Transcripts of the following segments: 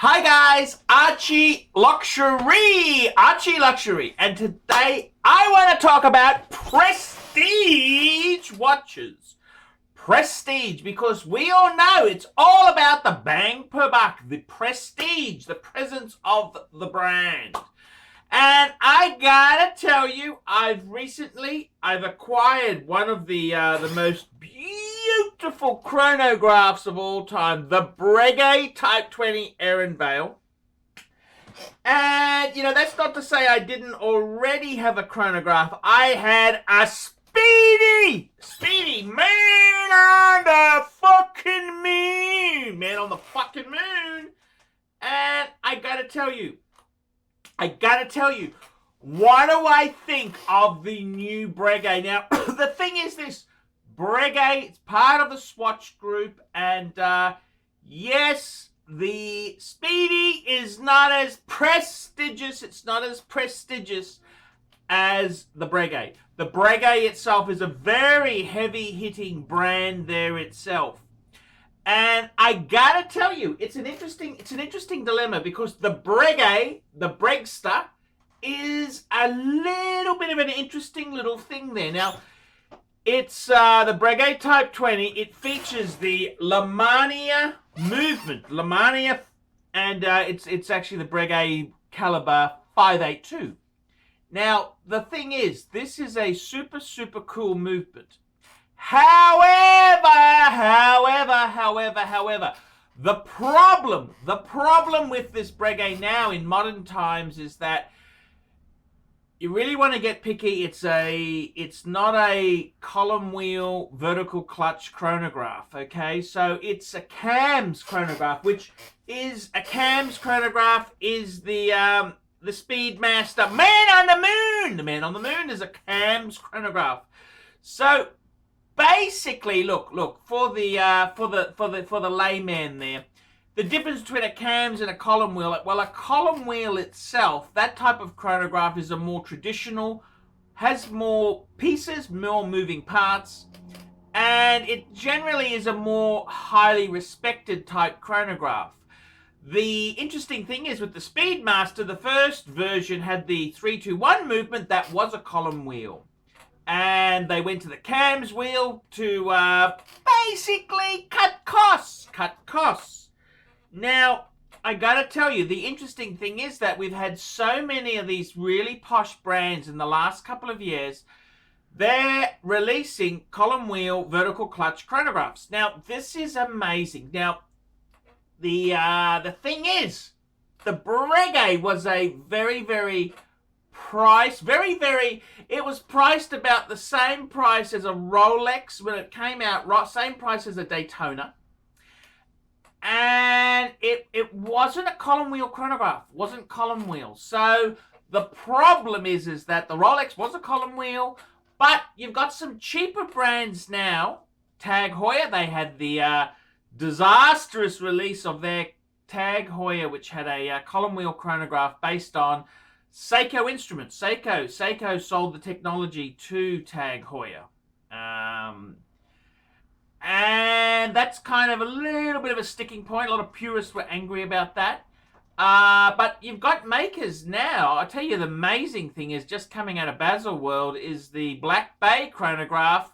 Hi guys, ArchieLuxury, and today I want to talk about prestige watches. Prestige, because we all know it's all about the bang per buck, the prestige, the presence of the brand. And I gotta tell you, I've acquired one of the most beautiful chronographs of all time, the Breguet Type 20 Aeronvale. And, that's not to say I didn't already have a chronograph. I had a Speedy, man on the fucking moon. And I gotta tell you, what do I think of the new Breguet? Now, the thing is this, Breguet, it's part of the Swatch group, and yes, the Speedy is not as prestigious. It's not as prestigious as the Breguet. The Breguet itself is a very heavy-hitting brand there itself. And I gotta tell you, it's an interesting dilemma, because the Breguet, the Bregster, is a little bit of an interesting little thing there. Now, it's the Breguet Type 20. It features the Lemania movement, and it's actually the Breguet caliber 582. Now, the thing is, this is a super cool movement. However, the problem with this Breguet now in modern times is that you really want to get picky. It's not a column wheel vertical clutch chronograph, okay? So it's a CAMS chronograph, which is a CAMS chronograph is the Speedmaster Man on the Moon. The Man on the Moon is a CAMS chronograph. So basically, look for the layman there. The difference between a CAMS and a column wheel, well, a column wheel itself, that type of chronograph is a more traditional, has more pieces, more moving parts, and it generally is a more highly respected type chronograph. The interesting thing is with the Speedmaster, the first version had the 3-2-1 movement. That was a column wheel. And they went to the CAMS wheel to basically cut costs. Now, I gotta tell you, the interesting thing is that we've had so many of these really posh brands in the last couple of years. They're releasing column wheel vertical clutch chronographs. Now, this is amazing. Now, the thing is, the Breguet was a very price, it was priced about the same price as a Rolex when it came out, same price as a Daytona. And it wasn't a column wheel chronograph, wasn't column wheel. So the problem is that the Rolex was a column wheel, but you've got some cheaper brands now. Tag Heuer, they had the disastrous release of their Tag Heuer, which had a column wheel chronograph based on Seiko instruments. Seiko sold the technology to Tag Heuer. And that's kind of a little bit of a sticking point. A lot of purists were angry about that. But you've got makers now. I'll tell you, the amazing thing is, just coming out of Baselworld, is the Black Bay chronograph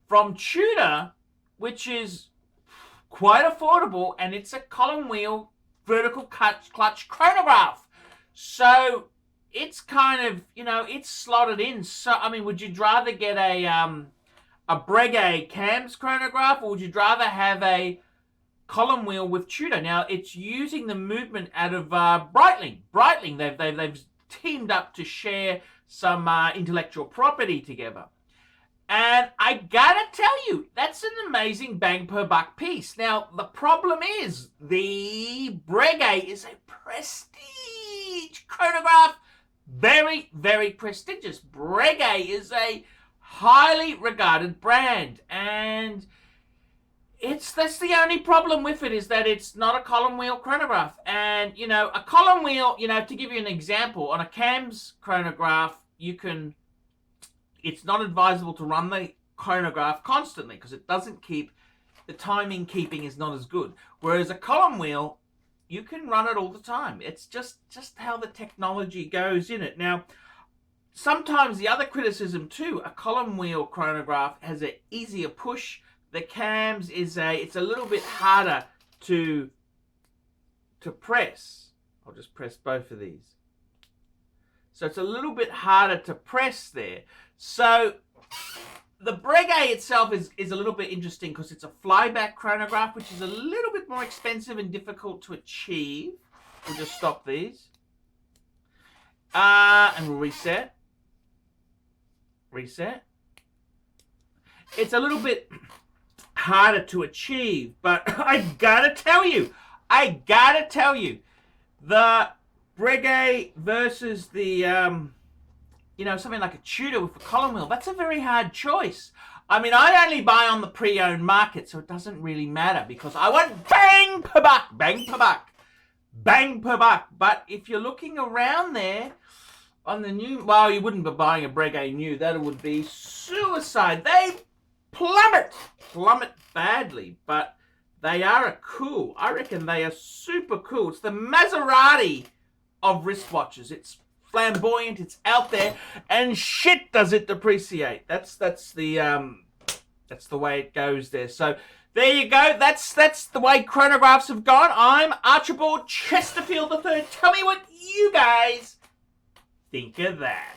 from Tudor, which is quite affordable, and it's a column wheel vertical clutch chronograph. So it's kind of, it's slotted in. So, I mean, would you rather get a Breguet CAMS chronograph, or would you rather have a column wheel with Tudor? Now, it's using the movement out of Breitling. They've teamed up to share some intellectual property together. And I gotta tell you, that's an amazing bang per buck piece. Now, the problem is, the Breguet is a prestige chronograph. Very prestigious. Breguet is a highly regarded brand, and that's the only problem with it, is that it's not a column wheel chronograph. And a column wheel, to give you an example, on a CAMS chronograph, it's not advisable to run the chronograph constantly, because it doesn't keep, the timing keeping is not as good. Whereas a column wheel, you can run it all the time. It's just how the technology goes in it. Now, sometimes the other criticism too, a column wheel chronograph has an easier push. The cams it's a little bit harder to press. I'll just press both of these. So it's a little bit harder to press there. So the Breguet itself is a little bit interesting because it's a flyback chronograph, which is a little bit more expensive and difficult to achieve. We'll just stop these. And we'll reset. Reset. It's a little bit harder to achieve, but I gotta tell you, the Breguet versus the, something like a Tudor with a column wheel, that's a very hard choice. I mean, I only buy on the pre-owned market, so it doesn't really matter because I want bang per buck, bang per buck, bang per buck. But if you're looking around there on the new, well, you wouldn't be buying a Breguet new. That would be suicide. They plummet badly, but they are cool. I reckon they are super cool. It's the Maserati of wristwatches. It's flamboyant, it's out there, and shit does it depreciate. That's the way it goes there. So there you go. That's the way chronographs have gone. I'm Archibald Chesterfield III. Tell me what you guys think of that.